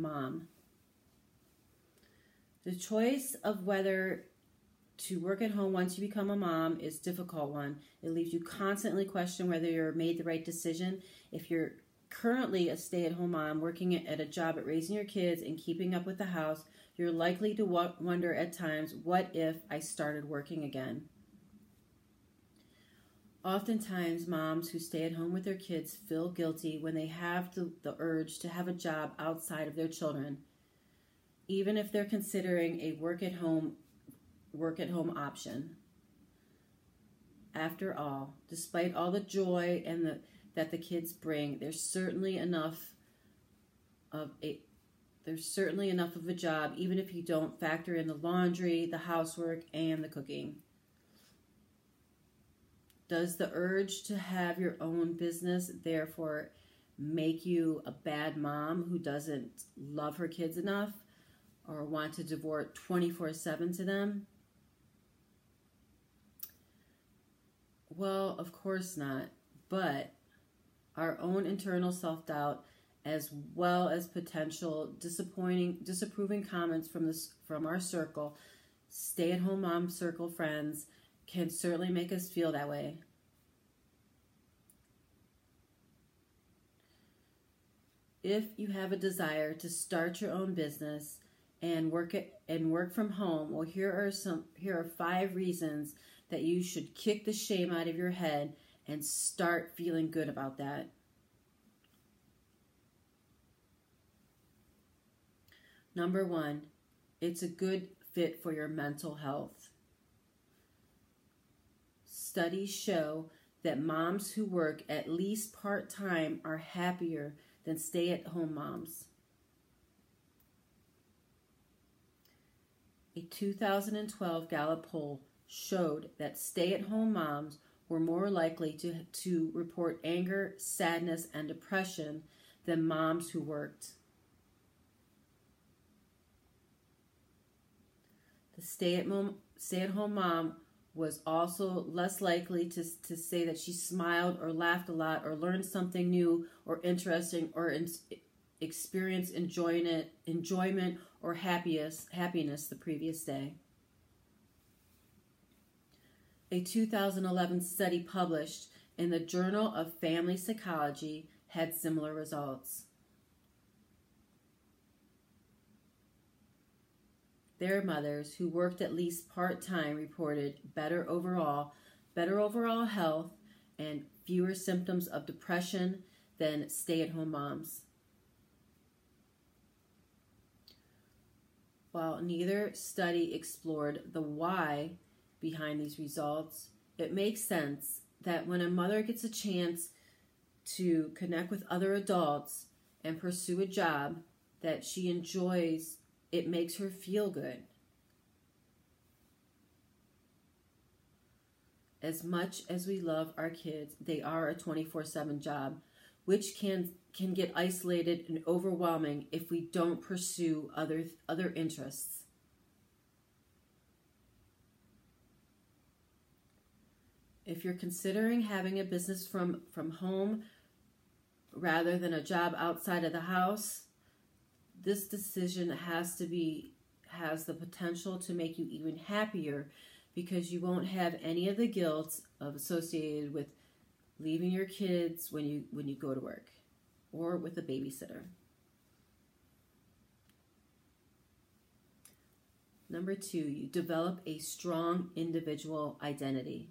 mom. The choice of whether to work at home once you become a mom is a difficult one. It leaves you constantly question whether you're made the right decision. If you're currently a stay-at-home mom working at a job at raising your kids and keeping up with the house, you're likely to wonder at times, what if I started working again? Oftentimes, moms who stay at home with their kids feel guilty when they have the urge to have a job outside of their children, even if they're considering a work at home option. After all, despite all the joy that the kids bring, there's certainly enough of a job, even if you don't factor in the laundry, the housework, and the cooking. Does the urge to have your own business therefore make you a bad mom who doesn't love her kids enough or want to devote 24/7 to them? Well, of course not. But our own internal self-doubt, as well as potential disapproving comments from our circle, stay-at-home mom circle friends, can certainly make us feel that way. If you have a desire to start your own business and work from home, well, here are 5 reasons that you should kick the shame out of your head and start feeling good about that. Number 1, it's a good fit for your mental health. Studies show that moms who work at least part-time are happier than stay-at-home moms. A 2012 Gallup poll showed that stay-at-home moms were more likely to report anger, sadness, and depression than moms who worked. The stay-at-home mom was also less likely to say that she smiled or laughed a lot or learned something new or interesting or experienced enjoyment or happiness the previous day. A 2011 study published in the Journal of Family Psychology had similar results. Their mothers who worked at least part-time reported better overall health and fewer symptoms of depression than stay-at-home moms. While neither study explored the why behind these results, it makes sense that when a mother gets a chance to connect with other adults and pursue a job that she enjoys, it makes her feel good. As much as we love our kids, they are a 24/7 job, which can get isolated and overwhelming if we don't pursue other interests. If you're considering having a business from home rather than a job outside of the house, this decision has the potential to make you even happier because you won't have any of the guilt associated with leaving your kids when you go to work or with a babysitter. Number 2, you develop a strong individual identity.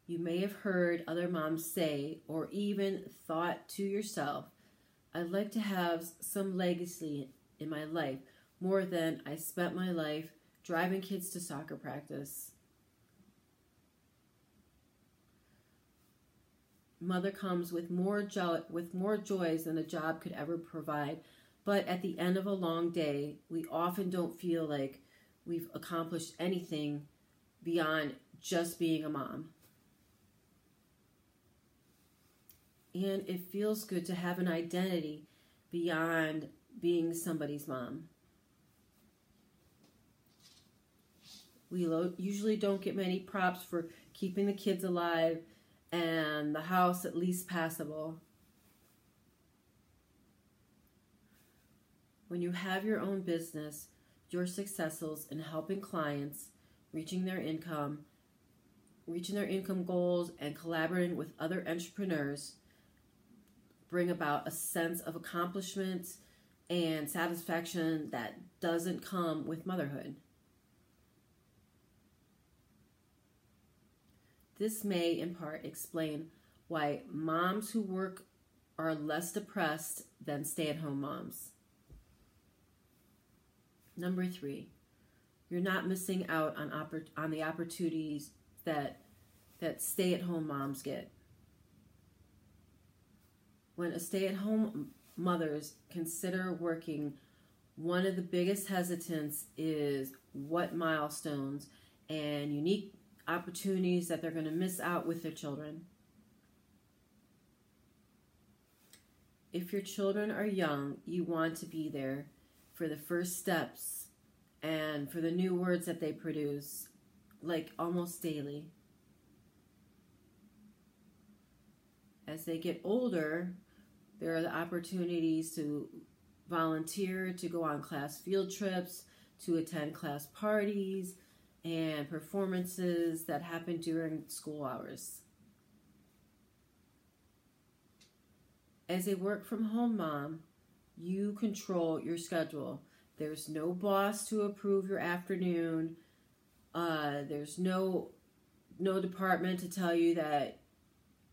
You may have heard other moms say, or even thought to yourself, I'd like to have some legacy in my life more than I spent my life driving kids to soccer practice. Mother comes with more joys than a job could ever provide, but at the end of a long day, we often don't feel like we've accomplished anything beyond just being a mom. And it feels good to have an identity beyond being somebody's mom. We usually don't get many props for keeping the kids alive and the house at least passable. When you have your own business, you're successful in helping clients reaching their income goals, and collaborating with other entrepreneurs bring about a sense of accomplishment and satisfaction that doesn't come with motherhood. This may in part explain why moms who work are less depressed than stay-at-home moms. Number 3, you're not missing out on the opportunities that stay-at-home moms get. When a stay-at-home mothers consider working, one of the biggest hesitants is what milestones and unique opportunities that they're going to miss out with their children. If your children are young, you want to be there for the first steps and for the new words that they produce, like almost daily. As they get older, there are the opportunities to volunteer, to go on class field trips, to attend class parties, and performances that happen during school hours. As a work-from-home mom, you control your schedule. There's no boss to approve your afternoon. There's no department to tell you that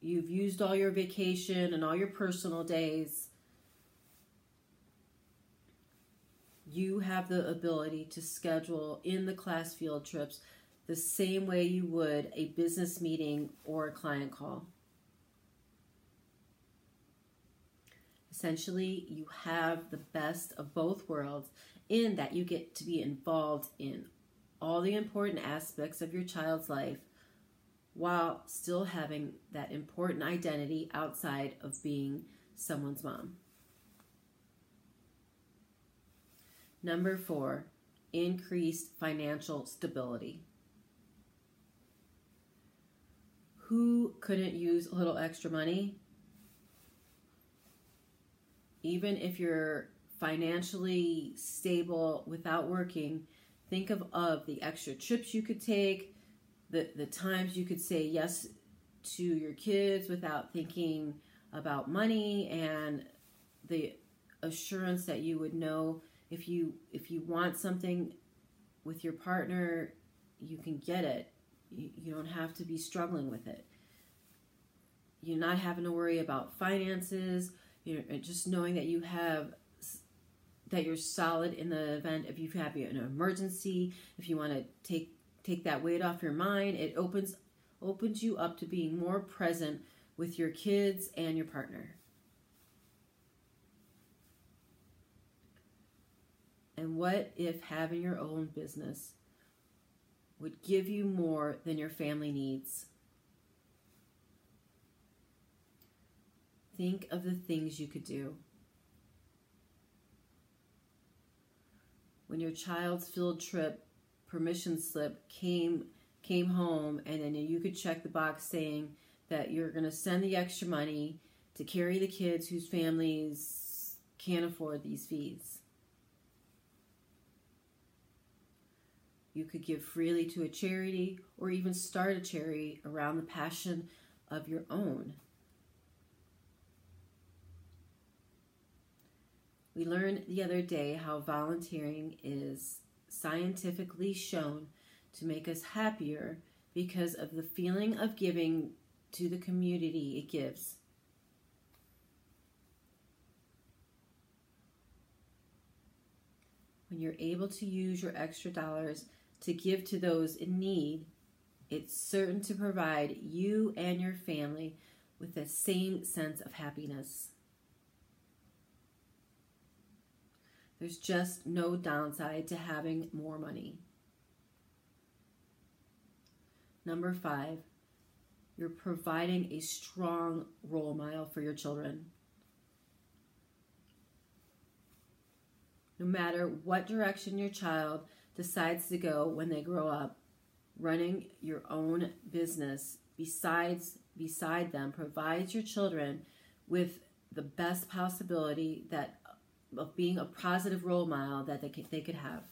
you've used all your vacation and all your personal days. You have the ability to schedule in the class field trips the same way you would a business meeting or a client call. Essentially, you have the best of both worlds in that you get to be involved in all the important aspects of your child's life while still having that important identity outside of being someone's mom. Number 4, increased financial stability. Who couldn't use a little extra money? Even if you're financially stable without working, think of the extra trips you could take, the times you could say yes to your kids without thinking about money, and the assurance that you would know if you want something with your partner, you can get it. You don't have to be struggling with it. You're not having to worry about finances. Just knowing that you're solid in the event if you have an emergency. If you want to take that weight off your mind, it opens you up to being more present with your kids and your partner. And what if having your own business would give you more than your family needs? Think of the things you could do. When your child's field trip permission slip came home, and then you could check the box saying that you're going to send the extra money to carry the kids whose families can't afford these fees. You could give freely to a charity or even start a charity around the passion of your own. We learned the other day how volunteering is scientifically shown to make us happier because of the feeling of giving to the community it gives. When you're able to use your extra dollars to give to those in need, it's certain to provide you and your family with the same sense of happiness. There's just no downside to having more money. Number 5, you're providing a strong role model for your children. No matter what direction your child decides to go when they grow up, running your own business beside them provides your children with the best possibility that being a positive role model that they could have.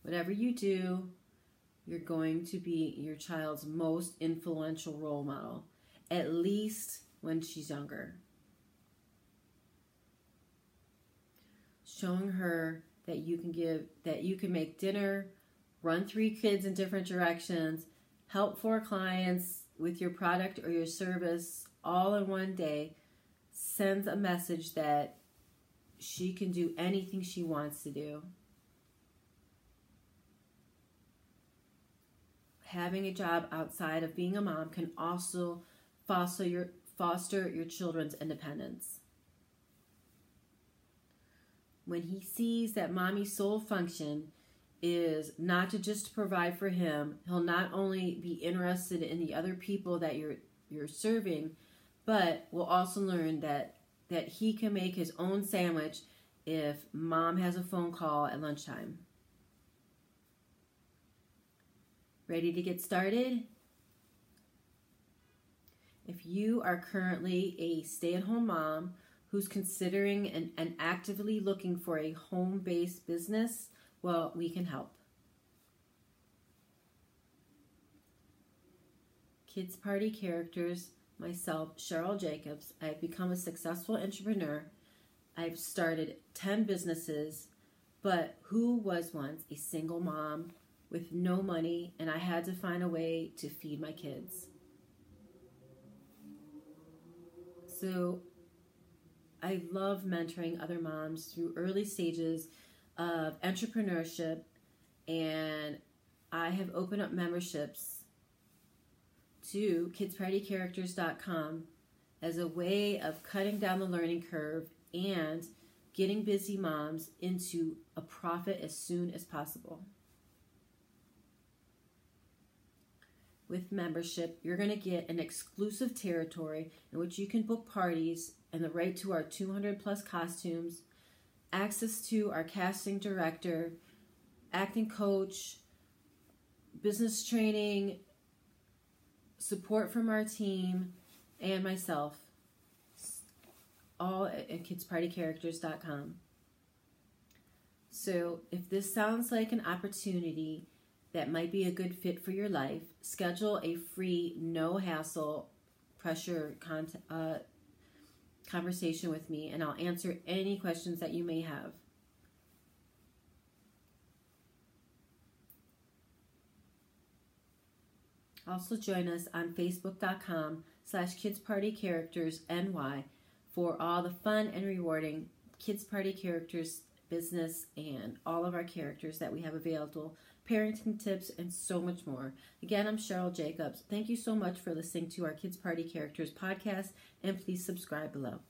Whatever you do, you're going to be your child's most influential role model, at least when she's younger. Showing her that you can make dinner, run 3 kids in different directions, help 4 clients with your product or your service all in one day sends a message that she can do anything she wants to do. Having a job outside of being a mom can also foster your children's independence. When he sees that mommy's sole function is not to just provide for him, he'll not only be interested in the other people that you're serving, but will also learn that he can make his own sandwich if mom has a phone call at lunchtime. Ready to get started? If you are currently a stay-at-home mom who's considering and actively looking for a home-based business, well, we can help. Kids Party Characters, myself, Cheryl Jacobs. I've become a successful entrepreneur. I've started 10 businesses, but who was once a single mom with no money, and I had to find a way to feed my kids. So I love mentoring other moms through early stages of entrepreneurship, and I have opened up memberships to kidspartycharacters.com as a way of cutting down the learning curve and getting busy moms into a profit as soon as possible. With membership, you're going to get an exclusive territory in which you can book parties and the right to our 200 plus costumes, access to our casting director, acting coach, business training, support from our team, and myself, all at kidspartycharacters.com. So if this sounds like an opportunity that might be a good fit for your life, schedule a free, no-hassle pressure conversation with me, and I'll answer any questions that you may have. Also join us on facebook.com/kidspartycharactersny for all the fun and rewarding Kids Party Characters business and all of our characters that we have available, parenting tips, and so much more. Again, I'm Cheryl Jacobs. Thank you so much for listening to our Kids Party Characters podcast, and please subscribe below.